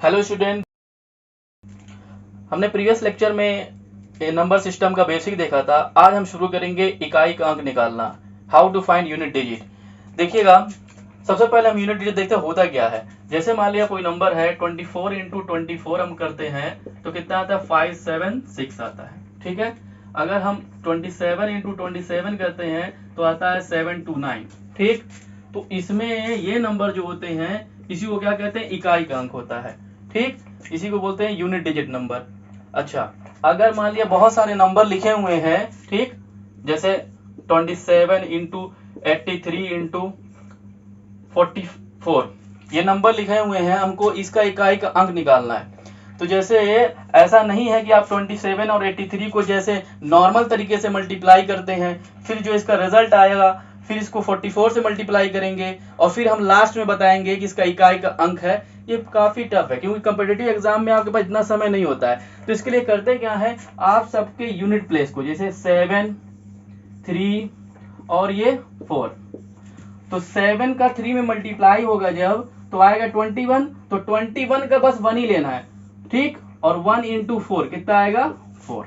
Hello student, हमने previous lecture में number system का बेसिक देखा था। आज हम शुरू करेंगे इकाई का अंक निकालना, how to find unit digit. देखिएगा, सबसे पहले हम यूनिट डिजिट देखते हैं होता क्या है। जैसे मान लिया कोई नंबर है 24 इंटू 24 हम करते हैं तो कितना आता है 576 आता है। ठीक है, अगर हम 27 इंटू 27 करते हैं तो आता है 729। ठीक, तो इसमें ये नंबर जो होते हैं इसी को क्या कहते हैं, इकाई का अंक होता है। ठीक, इसी को बोलते हैं यूनिट डिजिट नंबर। अच्छा, अगर मान लिया बहुत सारे नंबर लिखे हुए हैं, ठीक, जैसे 27 इंटू 83 इंटू 44 ये नंबर लिखे हुए हैं, हमको इसका इकाई का अंक निकालना है। तो जैसे ऐसा नहीं है कि आप 27 और 83 को जैसे नॉर्मल तरीके से मल्टीप्लाई करते हैं, फिर जो इसका रिजल्ट आएगा फिर इसको 44 से मल्टीप्लाई करेंगे और फिर हम लास्ट में बताएंगे कि इसका इकाई का अंक है। ये काफी टफ है क्योंकि कॉम्पिटिटिव एग्जाम में आपके पास इतना समय नहीं होता है। तो इसके लिए करते क्या है, आप सबके यूनिट प्लेस को जैसे 7, 3 और ये 4, तो 7 का 3 में मल्टीप्लाई होगा जब तो आएगा 21, तो 21 का बस 1 ही लेना है। ठीक, और 1 इंटू 4 कितना आएगा 4।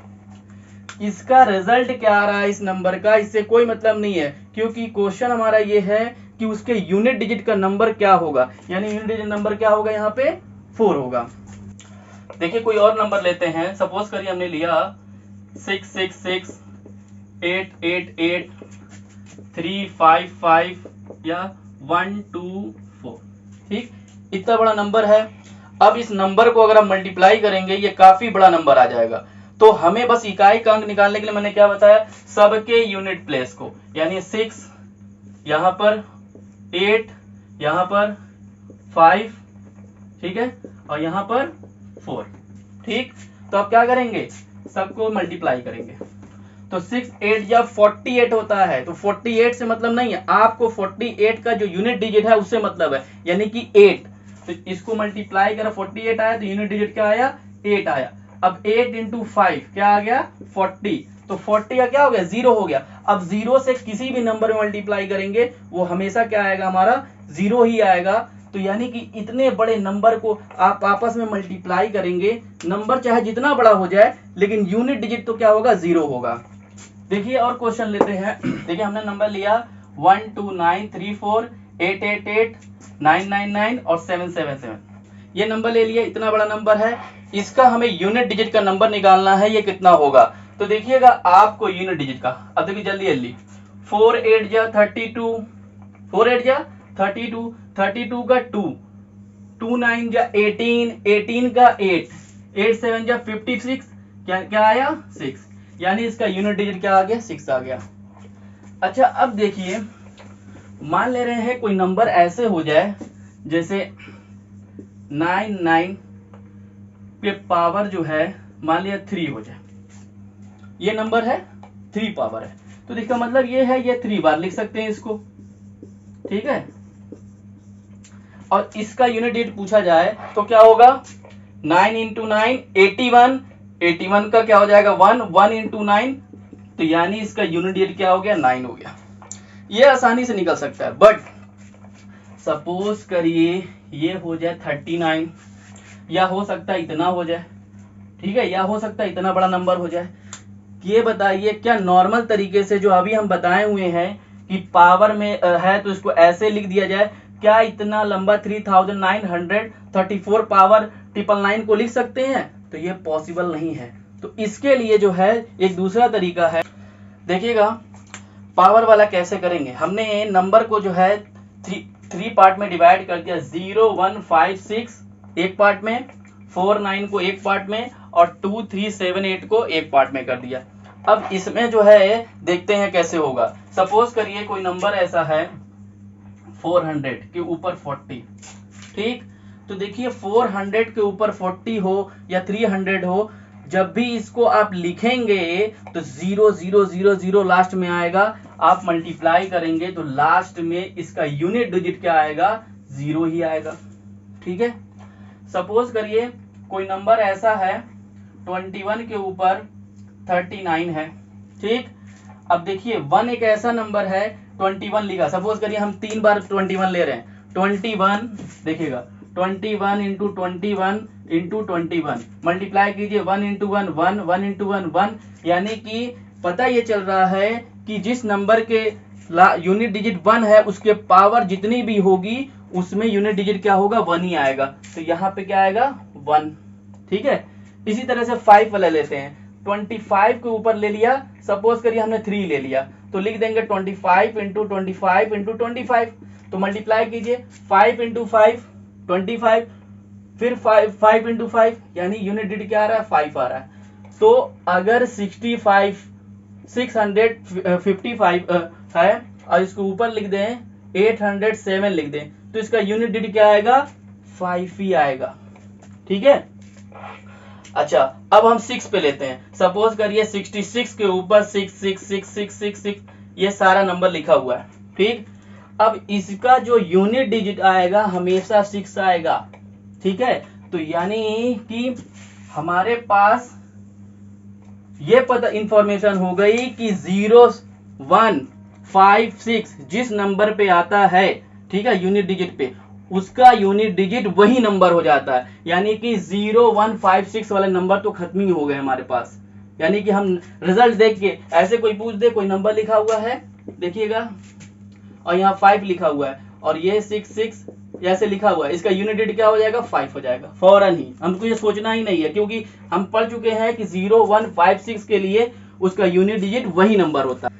इसका रिजल्ट क्या आ रहा है इस नंबर का, इससे कोई मतलब नहीं है क्योंकि क्वेश्चन हमारा ये है कि उसके यूनिट डिजिट का नंबर क्या होगा, यानी यूनिट डिजिट नंबर क्या होगा, यहाँ पे 4 होगा। देखिए कोई और नंबर लेते हैं, सपोज करिए हमने लिया 666 888 355 या 124। ठीक, इतना बड़ा नंबर है। अब इस नंबर को अगर हम मल्टीप्लाई करेंगे ये काफी बड़ा नंबर आ जाएगा। तो हमें बस इकाई का अंक निकालने के लिए मैंने क्या बताया, सबके यूनिट प्लेस को, यानी 6 यहां पर, 8 यहां पर, 5, ठीक है, और यहां पर 4। ठीक, तो अब क्या करेंगे, सबको मल्टीप्लाई करेंगे। तो 6 8 या 48 होता है, तो 48 से मतलब नहीं है आपको, 48 का जो यूनिट डिजिट है उससे मतलब है, यानी कि 8। तो इसको मल्टीप्लाई करा 48 आया तो यूनिट डिजिट क्या आया, 8 आया। अब 8 इंटू 5 क्या आ गया 40, तो 40 का क्या हो गया 0 हो गया। अब 0 से किसी भी नंबर में मल्टीप्लाई करेंगे वो हमेशा क्या आएगा, हमारा 0 ही आएगा। तो यानी कि इतने बड़े नंबर को आप आपस में मल्टीप्लाई करेंगे, नंबर चाहे जितना बड़ा हो जाए लेकिन यूनिट डिजिट तो क्या होगा, 0 होगा। देखिए और क्वेश्चन लेते हैं। देखिए हमने नंबर लिया 12934 888 999 और 777, ये नंबर ले लिया, इतना बड़ा नंबर है। इसका हमें यूनिट डिजिट का नंबर निकालना है, ये कितना होगा। तो देखिएगा आपको यूनिट डिजिट का, अब देखिए जल्दी जल्दी, 4 8 जा 32, 4 8 जा 32, 32 का 2, 2 9 जा 18, 18 का 8, 8 7 जा 56, क्या क्या आया 6, यानी इसका यूनिट डिजिट क्या आ गया, 6 आ गया। अच्छा अब देखिए, मान ले रहे हैं कोई नंबर ऐसे हो जाए जैसे 99 पे पावर जो है मान लिया 3 हो जाए, ये नंबर है 3 पावर है, तो इसका मतलब ये है ये 3 बार लिख सकते हैं इसको। ठीक है, और इसका यूनिट डिजिट पूछा जाए तो क्या होगा, 9 इंटू 9 81, 81 का क्या हो जाएगा 1, 1 इंटू 9, तो यानी इसका यूनिट डिजिट क्या हो गया 9 हो गया। ये आसानी से निकल सकता है, बट सपोज करिए ये हो जाए 39, या हो सकता है इतना हो जाए, ठीक है, या हो सकता है इतना बड़ा नंबर हो जाए। ये बताइए क्या नॉर्मल तरीके से जो अभी हम बताए हुए हैं कि पावर में है तो इसको ऐसे लिख दिया जाए, क्या इतना लंबा 3934 पावर 999 को लिख सकते हैं, तो ये पॉसिबल नहीं है। तो इसके लिए जो है एक दूसरा तरीका है। देखिएगा पावर वाला कैसे करेंगे, हमने नंबर को जो है 3 पार्ट में डिवाइड कर दिया, 0 1 5 6 एक पार्ट में, 4 9 को एक पार्ट में और 2 3 7 8 को एक पार्ट में कर दिया। अब इसमें जो है देखते हैं कैसे होगा। सपोज करिए कोई नंबर ऐसा है 400 के ऊपर 40। ठीक, तो देखिए 400 के ऊपर 40 हो या 300 हो, जब भी इसको आप लिखेंगे तो 0 0 0 0 लास्ट में आएगा। आप मल्टीप्लाई करेंगे तो लास्ट में इसका यूनिट डिजिट क्या आएगा, 0 ही आएगा। ठीक है, सपोज करिए कोई नंबर ऐसा है 21 के ऊपर 39 है। ठीक, अब देखिए 1 एक ऐसा नंबर है, 21 लिखा, सपोज करिए हम 3 बार 21 ले रहे हैं, 21 देखिएगा 21 इंटू 21 इंटू 21, मल्टीप्लाई कीजिए 1 इंटू 1 1, 1 इंटू 1 1, यानी कि पता ये चल रहा है कि जिस नंबर के यूनिट डिजिट 1 है उसके पावर जितनी भी होगी उसमें यूनिट डिजिट क्या होगा, 1 ही आएगा। तो यहाँ पे क्या आएगा, 1। ठीक है, इसी तरह से 5 वाला लेते हैं। 25 के ऊपर ले लिया, सपोज करिए हमने 3 ले लिया, तो लिख देंगे 25 इंटू 25 इंटू 25। तो मल्टीप्लाई कीजिए 5 इंटू 5 25, फिर 5 इंटू 5, यानी यूनिट डिजिट क्या आ रहा है, 5 आ रहा है। तो अगर 655 है और इसको ऊपर लिख दें 807 लिख दें, तो इसका यूनिट डिजिट क्या आएगा, 5 ही आएगा। ठीक है, अच्छा अब हम 6 पे लेते हैं। सपोज करिए 66 के ऊपर 66666 ये सारा नंबर लिखा हुआ है। ठीक, अब इसका जो यूनिट डिजिट आएगा हमेशा 6 आएगा। ठीक है, तो यानी कि हमारे पास ये पता इंफॉर्मेशन हो गई कि 0156 जिस नंबर पे आता है, ठीक है, यूनिट डिजिट पे, उसका यूनिट डिजिट वही नंबर हो जाता है। यानी कि 0156 वाले नंबर तो खत्म ही हो गए हमारे पास। यानी कि हम रिजल्ट देख के ऐसे कोई पूछ दे, कोई नंबर लिखा हुआ है देखिएगा और यहाँ 5 लिखा हुआ है और ये 66 ऐसे लिखा हुआ है, इसका यूनिट डिजिट क्या हो जाएगा, 5 हो जाएगा फौरन ही। हमको ये सोचना ही नहीं है, क्योंकि हम पढ़ चुके हैं कि 0156 के लिए उसका यूनिट डिजिट वही नंबर होता है।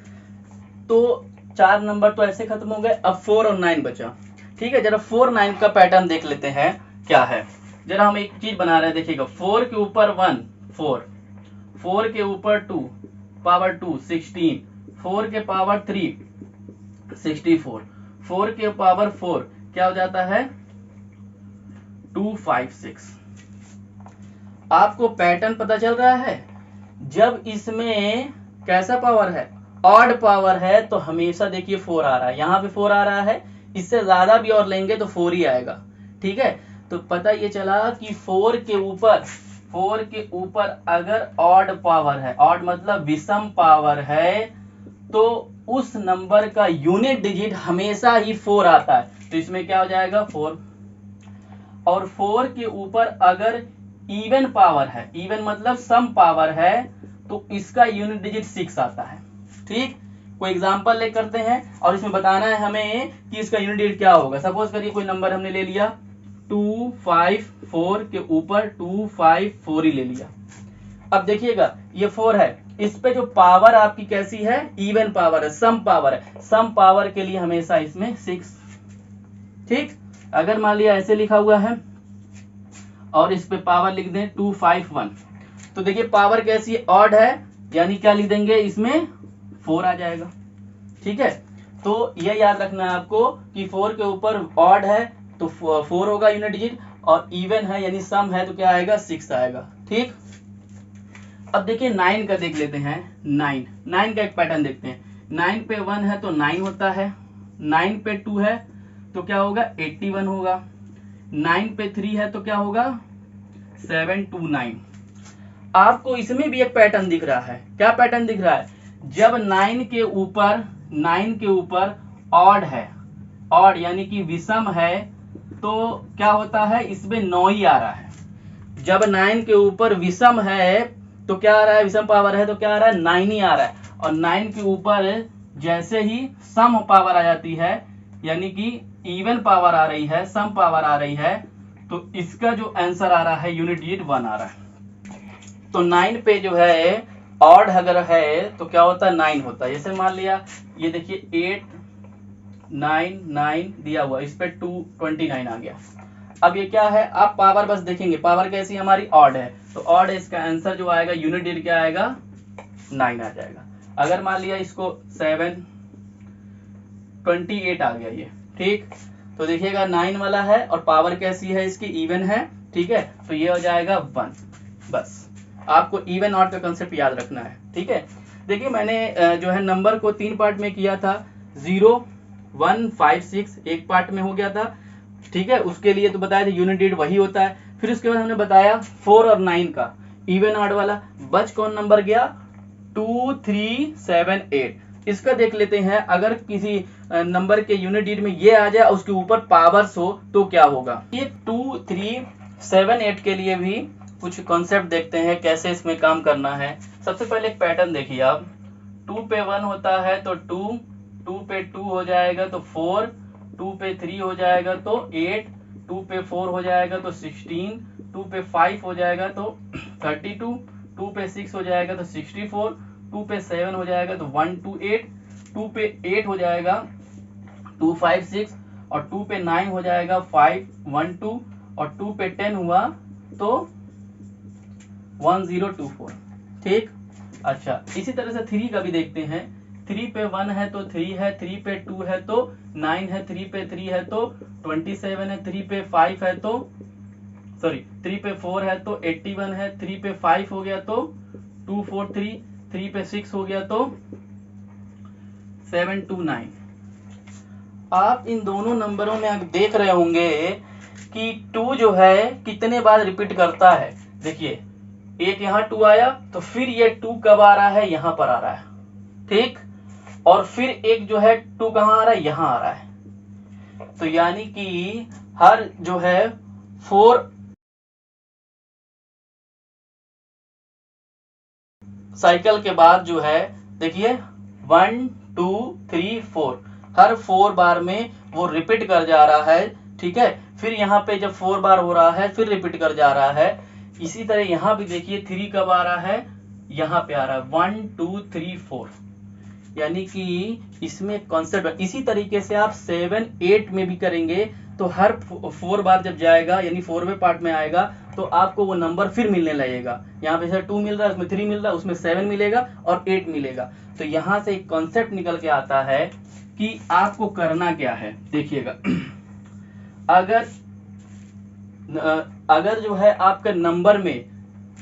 तो 4 नंबर तो ऐसे खत्म हो गए। अब 4 और 9 बचा। ठीक है, जरा 4 9 का पैटर्न देख लेते हैं क्या है। जरा हम एक चीज बना रहे हैं, देखिएगा 4 के ऊपर 1 4, 4 के ऊपर 2 पावर 2 16, 4 के पावर 3 64, 4 के पावर 4 क्या हो जाता है 256। आपको पैटर्न पता चल रहा है, जब इसमें कैसा पावर है, ऑड पावर है, तो हमेशा देखिए 4 आ रहा है, यहां पे 4 आ रहा है, इससे ज्यादा भी और लेंगे तो 4 ही आएगा। ठीक है, तो पता ये चला कि 4 के ऊपर अगर ऑड पावर है, ऑड मतलब विषम पावर है, तो उस नंबर का यूनिट डिजिट हमेशा ही 4 आता है। तो इसमें क्या हो जाएगा 4। और 4 के ऊपर अगर इवन पावर है, इवन मतलब सम पावर है, तो इसका यूनिट डिजिट 6 आता है। ठीक, कोई एग्जांपल ले करते हैं और इसमें बताना है हमें कि इसका यूनिट डिजिट क्या होगा। सपोज करिए कोई नंबर हमने ले लिया 254 के ऊपर 254 ही ले लिया। अब देखिएगा ये 4 है, इस पे जो पावर आपकी कैसी है, इवन पावर है, सम पावर है, सम पावर के लिए हमेशा इसमें 6। ठीक, अगर मान लिया ऐसे लिखा हुआ है और इस पे पावर लिख दें 251, तो देखिए पावर कैसी है, ऑड है, यानी क्या लिख देंगे इसमें 4 आ जाएगा। ठीक है, तो यह याद रखना है आपको कि 4 के ऊपर ऑड है तो 4 होगा यूनिट डिजिट, और इवन है यानी सम है तो क्या आएगा 6 आएगा। ठीक, अब देखिए 9 का देख लेते हैं। 9 का एक पैटर्न देखते हैं। 9 पे 1 है तो 9 होता है, 9 पे 2 है तो क्या होगा 81 होगा, 9 पे 3 है तो क्या होगा 729। आपको इसमें भी एक पैटर्न दिख रहा है। क्या पैटर्न दिख रहा है, जब 9 के ऊपर ऑड है, ऑड यानी कि विषम है, तो क्या होता है इसमें 9 ही आ रहा है। जब 9 के ऊपर विषम है तो क्या आ रहा है, विषम पावर है तो क्या आ रहा है 9 ही आ रहा है। और 9 के ऊपर जैसे ही सम पावर आ जाती है, यानी कि इवन पावर आ रही है, सम पावर आ रही है, तो इसका जो आंसर आ रहा है यूनिट डिजिट 1 आ रहा है। तो 9 पे जो है ऑड अगर है तो क्या होता है 9 होता है। जैसे मान लिया ये देखिए 8 9 9 दिया हुआ, इस पे 229 आ गया। अब ये क्या है, आप पावर बस देखेंगे, पावर कैसी हमारी ऑड है, तो ऑड है, इसका आंसर जो आएगा यूनिट डिजिट क्या आएगा 9 आ जाएगा। अगर मान लिया इसको 728 आ गया ये। ठीक, तो देखिएगा 9 वाला है और पावर कैसी है इसकी, इवन है। ठीक है, तो ये हो जाएगा 1। बस आपको इवन ऑड का कंसेप्ट याद रखना है। ठीक है, देखिए मैंने जो है नंबर को 3 पार्ट में किया था। 0 1 5 6 एक पार्ट में हो गया था। ठीक है, उसके लिए तो बताया था यूनिट डिजिट वही होता है। फिर उसके बाद हमने बताया 4 और 9 का इवन ऑड वाला। बच कौन नंबर गया 2 3 7 8। इसका देख लेते हैं, अगर किसी नंबर के यूनिट डिजिट में ये आ जाए उसके ऊपर पावर्स हो तो क्या होगा। ये 2, 3, 7, 8 के लिए भी कुछ कॉन्सेप्ट देखते हैं कैसे इसमें काम करना है। सबसे पहले एक पैटर्न देखिए आप, 2 पे 1 होता है तो 2, 2 पे 2 हो जाएगा तो 4, 2 पे 3 हो जाएगा तो 8, 2 पे 4 हो जाएगा तो 16, 2 पे 5 हो जाएगा तो 32, 2 पे 6 हो जाएगा तो 64, 2 पे 7 हो जाएगा तो 128, 2 पे 8 हो जाएगा 256 और 2 पे 9 हो जाएगा 512 और 2 पे 10 हुआ तो 1024। ठीक। अच्छा, इसी तरह से 3 का भी देखते हैं। 3 पे 1 है तो 3 है, 3 पे 2 है तो 9 है, 3 पे 3 है तो 27 है, 3 पे 5 है तो 3 पे 4 है तो 81 है, 3 पे 5 हो गया तो 243, 3 पे 6 हो गया तो 729। आप इन दोनों नंबरों में आप देख रहे होंगे कि 2 जो है कितने बार रिपीट करता है। देखिए, एक यहाँ 2 आया तो फिर ये 2 कब आ रहा है, यहां पर आ रहा है। ठीक। और फिर एक जो है 2 कहां आ रहा है, यहां आ रहा है। तो यानी कि हर जो है 4 साइकिल के बाद जो है, देखिए 1, 2, 3, 4, हर 4 बार में वो रिपीट कर जा रहा है। ठीक है। फिर यहाँ पे जब 4 बार हो रहा है फिर रिपीट कर जा रहा है। इसी तरह यहाँ भी देखिए 3 कब आ रहा है, यहाँ पे आ रहा है 1, 2, 3, 4। यानी कि इसमें कॉन्सेप्ट इसी तरीके से आप 7, 8 में भी करेंगे तो हर 4 बार जब जाएगा यानी 4वें पार्ट में आएगा तो आपको वो नंबर फिर मिलने लगेगा। यहाँ पे 2 मिल रहा है, उसमें 3 मिल रहा है, उसमें 7 मिलेगा और 8 मिलेगा। तो यहाँ से एक कॉन्सेप्ट निकल के आता है कि आपको करना क्या है। देखिएगा, अगर जो है आपका नंबर में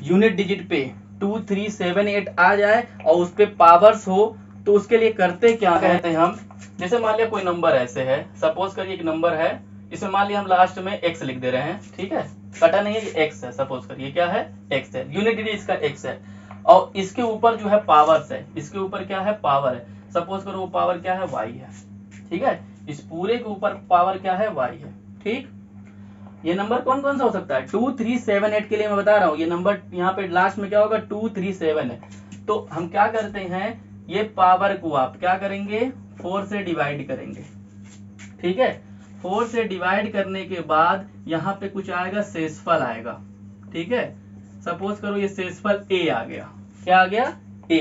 यूनिट डिजिट पे 2, 3, 7, 8 आ जाए और उस पे पावर्स हो तो उसके लिए करते क्या कहते हैं हम। जैसे मान लिया कोई नंबर ऐसे है, सपोज करिए एक नंबर है, इसे मान लिया हम लास्ट में x लिख दे रहे हैं। ठीक है, कटा नहीं है, ये x है। सपोज करिए क्या है, x है, यूनिट डिजिट इसका x है और इसके ऊपर जो है पावर्स है, इसके ऊपर क्या है, पावर है। सपोज करो वो पावर क्या है, y है। ठीक है, इस पूरे के ऊपर पावर क्या है, y है। ठीक। ये नंबर कौन कौन सा हो सकता है, 2, 3, 7, 8 के लिए मैं बता रहा हूँ। ये नंबर यहाँ पे लास्ट में क्या होगा, 2, 3, 7 है। तो हम क्या करते हैं, ये पावर को आप क्या करेंगे, 4 से डिवाइड करेंगे। ठीक है, 4 से डिवाइड करने के बाद यहाँ पे कुछ आएगा, शेषफल आएगा। ठीक है, सपोज करो ये शेषफल a आ गया। क्या आ गया, a।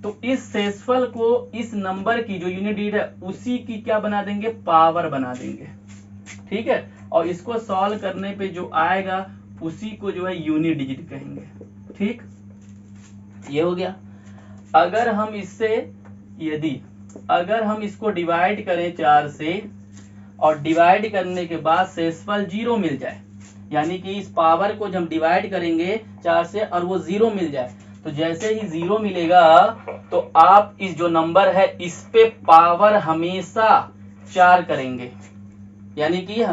तो इस शेषफल को इस नंबर की जो यूनिट डिजिट है उसी की क्या बना देंगे, पावर बना देंगे। ठीक है, और इसको सॉल्व करने पे जो आएगा उसी को जो है यूनिट डिजिट कहेंगे। ठीक, ये हो गया। अगर हम इसको डिवाइड करें 4 से और डिवाइड करने के बाद शेषफल 0 मिल जाए, यानी कि इस पावर को जब डिवाइड करेंगे 4 से और वो 0 मिल जाए, तो जैसे ही 0 मिलेगा तो आप इस जो नंबर है इस पे पावर हमेशा 4 करेंगे। यानी कि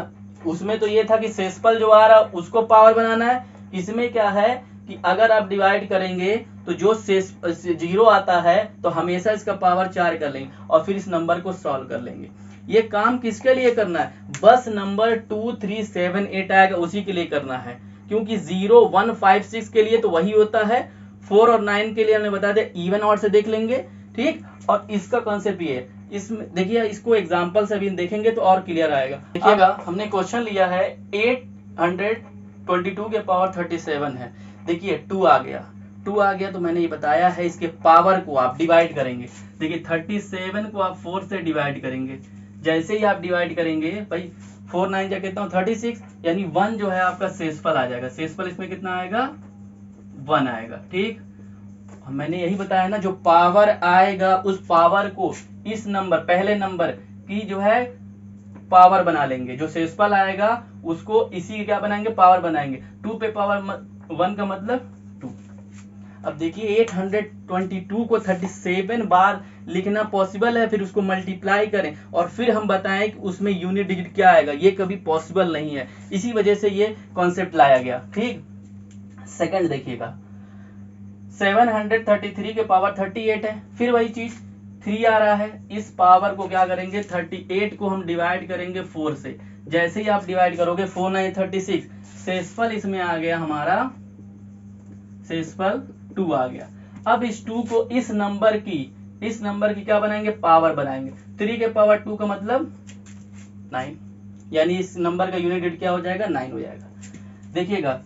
उसमें तो ये था कि शेषफल जो आ रहा उसको पावर बनाना है, इसमें क्या है कि अगर आप डिवाइड करेंगे तो जो शेष 0 आता है तो हमेशा इसका पावर 4 कर लेंगे और फिर इस नंबर को सॉल्व कर लेंगे। ये काम किसके लिए करना है, बस नंबर 2, 3, 7, 8 आएगा उसी के लिए करना है। क्योंकि 0, 1, 5, 6 के लिए तो वही होता है, 4 और 9 के लिए हमने बता दिया इवन ऑड से देख लेंगे। ठीक, और इसका कॉन्सेप्ट ये है, इसमें देखिए इसको एग्जांपल से भी देखेंगे तो और क्लियर आएगा। देखिएगा, हमने क्वेश्चन लिया है 822 के पावर 37 है। देखिए 2 आ गया तो मैंने ये बताया है इसके पावर को आप डिवाइड करेंगे। देखिए 37 को आप 4 से डिवाइड करेंगे, जैसे ही आप डिवाइड करेंगे भाई 4, 9 जा कितना 36, यानी 1 जो है आपका शेषफल आ जाएगा। शेषफल इसमें कितना आएगा, 1 आएगा। ठीक, मैंने यही बताया ना, जो पावर आएगा उस पावर को इस नंबर पहले नंबर की जो है पावर बना लेंगे, जो शेषफल आएगा उसको इसी क्या बनाएंगे, पावर बनाएंगे। 2 पे पावर 1 का मतलब 2। अब देखिए 822 को 37 बार लिखना पॉसिबल है, फिर उसको मल्टीप्लाई करें और फिर हम बताएं कि उसमें यूनिट डिजिट क्या आएगा, ये कभी पॉसिबल नहीं है। इसी वजह से ये कॉन्सेप्ट लाया गया। ठीक, सेकंड देखिएगा 733 के पावर 38 है, फिर वही चीज 3 आ रहा है, इस पावर को क्या करेंगे 38 को हम डिवाइड करेंगे 4 से। जैसे ही आप डिवाइड करोगे 4 9 36, शेषफल इसमें आ गया हमारा, शेषफल 2 आ गया। अब इस 2 को इस नंबर की क्या बनाएंगे, पावर बनाएंगे। 3 के पावर 2 का मतलब 9, यानी इस नंबर का यूनिट डिजिट क्या हो जाएगा, 9 हो जाएगा। देखिएगा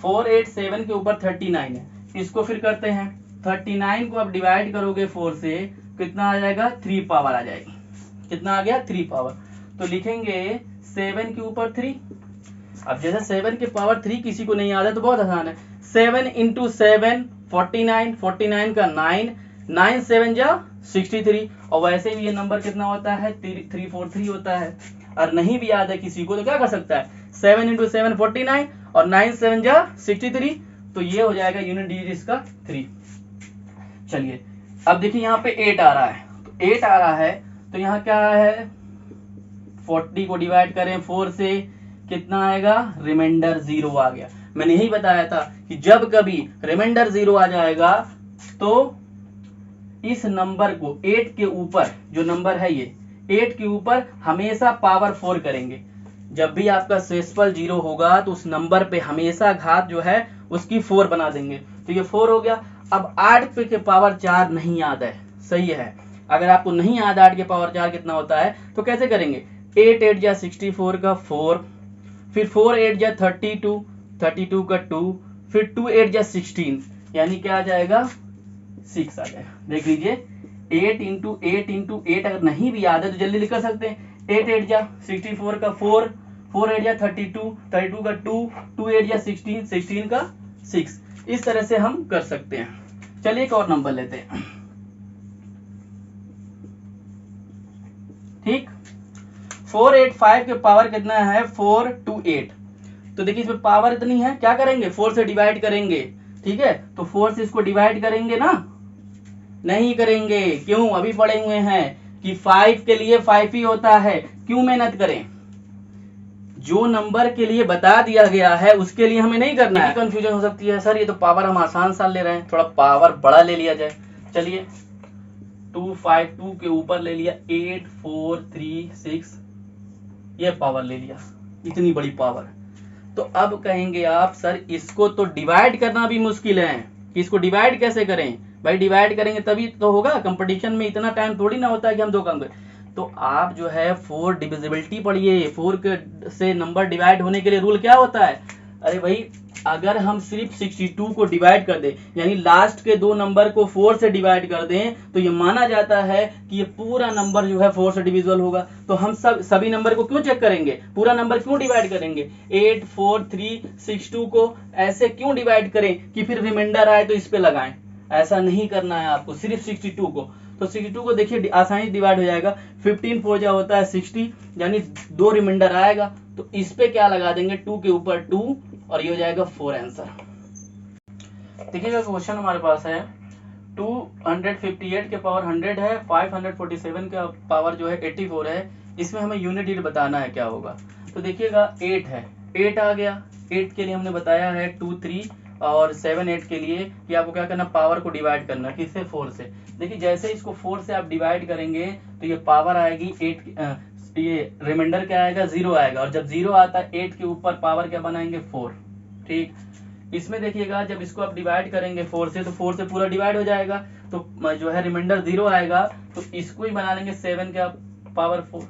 487 के ऊपर 39 है, इसको फिर करते हैं। 39 को आप डिवाइड करोगे 4 से, कितना आ जाएगा, 3 पावर आ जाएगी। कितना आ गया, 3 पावर। तो लिखेंगे 7 के ऊपर 3। अब जैसे 7 के पावर 3 किसी को नहीं आता तो बहुत आसान है। 7 इंटू 7 49, 49 का 9, 9 7 जा 63। और वैसे भी ये नंबर कितना होता है, 343 होता है। और नहीं भी याद है किसी को तो क्या कर सकता है, 7 इंटू 7 49 और 9 7 जा 63। तो ये हो जाएगा यूनिट डिजिट इसका 3। चलिए अब देखिए यहाँ पे 8 आ रहा है, तो 8 आ रहा है तो यहाँ क्या है, 40 को डिवाइड करें 4 से, कितना आएगा, रिमाइंडर 0 आ गया। मैंने यही बताया था कि जब कभी रिमाइंडर 0 आ जाएगा तो इस नंबर को 8 के ऊपर, जो नंबर है ये 8 के ऊपर हमेशा पावर 4 करेंगे। जब भी आपका शेषफल 0 होगा तो उस नंबर पे हमेशा घात जो है उसकी 4 बना देंगे। तो ये 4 हो गया। अब 8 पे के पावर 4 नहीं याद है, सही है। अगर आपको नहीं याद 8 के पावर 4 कितना होता है तो कैसे करेंगे, 8 8 जा 64 का 4, फिर 4 8 जा 32, 32 का 2, फिर 2 8 जा 16, यानी क्या आ जाएगा, 6 आ जाएगा। देख लीजिए 8 इंटू 8 इंटू 8 अगर नहीं भी याद है तो जल्दी लिख सकते हैं। 8 8 जा 64 का 4, 4 8 जा 32, 32 का 2, 2 8 जा 16, 16 का 6। इस तरह से हम कर सकते हैं। चलिए एक और नंबर लेते हैं, ठीक। 485 के पावर कितना है, 428। तो देखिए इसमें पावर इतनी है, क्या करेंगे 4 से डिवाइड करेंगे, ठीक है। तो 4 से इसको डिवाइड करेंगे ना, नहीं करेंगे। क्यों, अभी पढ़े हुए हैं कि 5 के लिए 5 ही होता है। क्यों मेहनत करें, जो नंबर के लिए बता दिया गया है उसके लिए हमें नहीं करना है। कंफ्यूजन हो सकती है, सर ये तो पावर हम आसान सा ले रहे हैं, थोड़ा पावर बड़ा ले लिया जाए। चलिए 252 के ऊपर ले लिया 8436, ये पावर ले लिया, इतनी बड़ी पावर। तो अब कहेंगे आप सर इसको तो डिवाइड करना भी मुश्किल है, कि इसको डिवाइड कैसे करें। भाई डिवाइड करेंगे तभी तो होगा, कंपटीशन में इतना टाइम थोड़ी ना होता है कि हम दो काम करें। तो आप जो है 4 डिविजिबिलिटी पढ़िए। 4 से नंबर डिवाइड होने के लिए रूल क्या होता है, अरे भाई अगर हम सिर्फ 62 को डिवाइड कर दें, यानी लास्ट के 2 नंबर को 4 से डिवाइड कर दें, तो ये माना जाता है कि ये पूरा नंबर जो है 4 से डिविजिबल होगा। तो हम सभी नंबर को क्यों चेक करेंगे, पूरा नंबर क्यों डिवाइड करेंगे, 8 4 3 62 को ऐसे क्यों डिवाइड करें कि फिर रिमाइंडर आए तो इस पे लगाएं। ऐसा नहीं करना है आपको, सिर्फ 62 को। तो 62 को देखिए आसानी डिवाइड हो जाएगा, 15 4 जा होता है 60, यानी 2 रिमाइंडर आएगा। तो इस पे क्या लगा देंगे, 2 के ऊपर 2, और ये हो जाएगा 4 आंसर। देखिएगा क्वेश्चन हमारे पास है 258 के पावर 100 है, 547 का पावर जो है 84 है। इसमें हमें यूनिट डिजिट बताना है, क्या होगा। तो देखिएगा 8 है, 8 आ गया। 8 के लिए हमने बताया है 2 3 और 7 8 के लिए कि आपको क्या करना, पावर को डिवाइड करना, किससे, 4 से। देखिए जैसे इसको 4 से आप डिवाइड करेंगे तो ये पावर आएगी 8, ये रिमाइंडर क्या आएगा, 0 आएगा। और जब 0 आता है 8 के ऊपर पावर क्या बनाएंगे, 4, ठीक। इसमें देखिएगा जब इसको आप डिवाइड करेंगे 4 से, तो 4 से पूरा डिवाइड हो जाएगा, तो जो है रिमाइंडर 0 आएगा। तो इसको ही बना लेंगे 7 के पावर 4।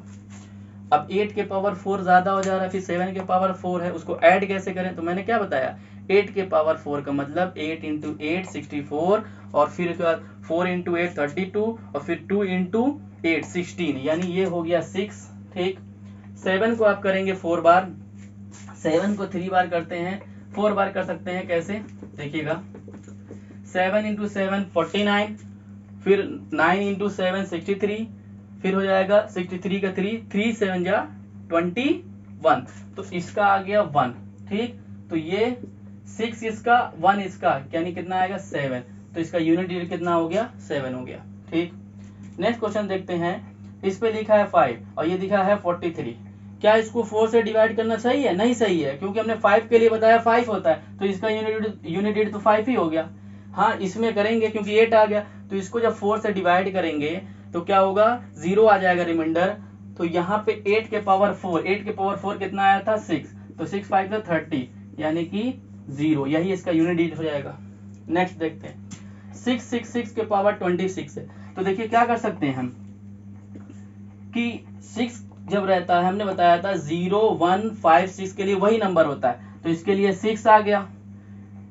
अब 8 के पावर 4 ज्यादा हो जा रहा है, फिर 7 के पावर 4 है, उसको ऐड कैसे करें। तो मैंने क्या बताया, 8 के पावर 4 का मतलब 8 इंटू 8 64, और फिर 4 इंटू 8 32, और फिर 2 इंटू 8 16, यानी ये हो गया 6, ठीक। 7 को आप करेंगे 4 बार, 7 को 3 बार करते हैं, 4 बार कर सकते हैं। कैसे, देखिएगा 7 इंटू 7 49, फिर 9 इंटू 7 63, फिर हो जाएगा 63 का 3, 3 7 जा 21, तो इसका आ गया 1, ठीक। तो ये 6 इसका 1 इसका, यानी कितना आएगा 7। तो इसका यूनिट डिजिट कितना हो गया, 7 हो गया, ठीक। नेक्स्ट क्वेश्चन देखते हैं। इस पे लिखा है 5 और ये लिखा है 43। क्या इसको 4 से डिवाइड करना सही है, नहीं सही है, क्योंकि हमने 5 के लिए बताया 5 होता है, तो इसका यूनिट डिजिट तो 5 ही हो गया। हाँ इसमें करेंगे क्योंकि 8 आ गया, तो इसको जब 4 से डिवाइड करेंगे तो क्या होगा, 0 आ जाएगा रिमाइंडर। तो यहाँ पे 8 के पावर 4, 8 के पावर 4 कितना आया था 6, तो 6 5 से 30 यानी कि 0, यही इसका यूनिट डिजिट हो जाएगा। नेक्स्ट देखते हैं 6 के पावर 26 है। तो देखिए क्या कर सकते हैं हम कि 6 जब रहता है, हमने बताया था 0 1 5 6 के लिए वही नंबर होता है, तो इसके लिए 6 आ गया।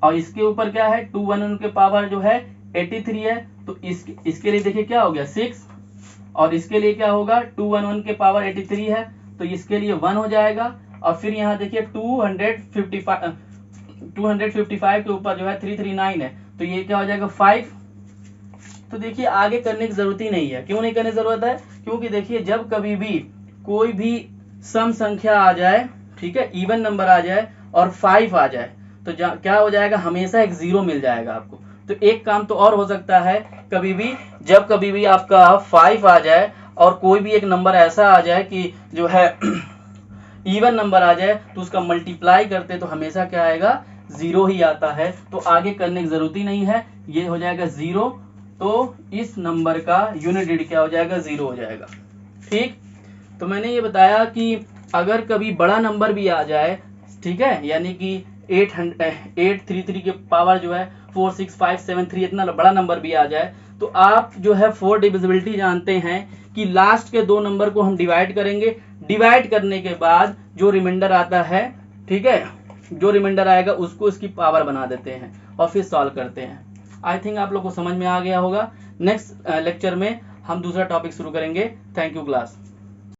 और इसके ऊपर क्या है 2 1 उनके पावर जो है 83 है, तो इसके लिए देखिए क्या हो गया 6, और इसके लिए क्या होगा 2 1 1 के पावर 83 है, तो इसके लिए 1 हो जाएगा। और फिर यहाँ देखिए 255 के ऊपर जो है 339 है, तो ये क्या हो जाएगा 5। तो देखिए आगे करने की जरूरत ही नहीं है। क्यों नहीं करने की जरूरत है, क्योंकि देखिए जब कभी भी कोई भी सम संख्या आ जाए, ठीक है, इवन नंबर आ जाए और 5 आ जाए, तो क्या हो जाएगा, हमेशा एक 0 मिल जाएगा आपको। तो एक काम तो और हो सकता है, कभी भी जब कभी भी आपका 5 आ जाए और कोई भी एक नंबर ऐसा आ जाए कि जो है इवन नंबर आ जाए, तो उसका मल्टीप्लाई करते तो हमेशा क्या आएगा 0 ही आता है। तो आगे करने की जरूरत ही नहीं है, ये हो जाएगा 0। तो इस नंबर का यूनिट डिजिट क्या हो जाएगा 0 हो जाएगा। ठीक, तो मैंने ये बताया कि अगर कभी बड़ा नंबर भी आ जाए, ठीक है, यानी कि 833 के पावर जो है 46573 इतना बड़ा नंबर भी आ जाए, तो आप जो है 4 डिविजिबिलिटी जानते हैं कि लास्ट के 2 नंबर को हम डिवाइड करेंगे, डिवाइड करने के बाद जो रिमाइंडर आता है, ठीक है, जो रिमाइंडर आएगा उसको इसकी पावर बना देते हैं और फिर सॉल्व करते हैं। आई थिंक आप लोग को समझ में आ गया होगा। नेक्स्ट लेक्चर में हम दूसरा टॉपिक शुरू करेंगे। Thank you class.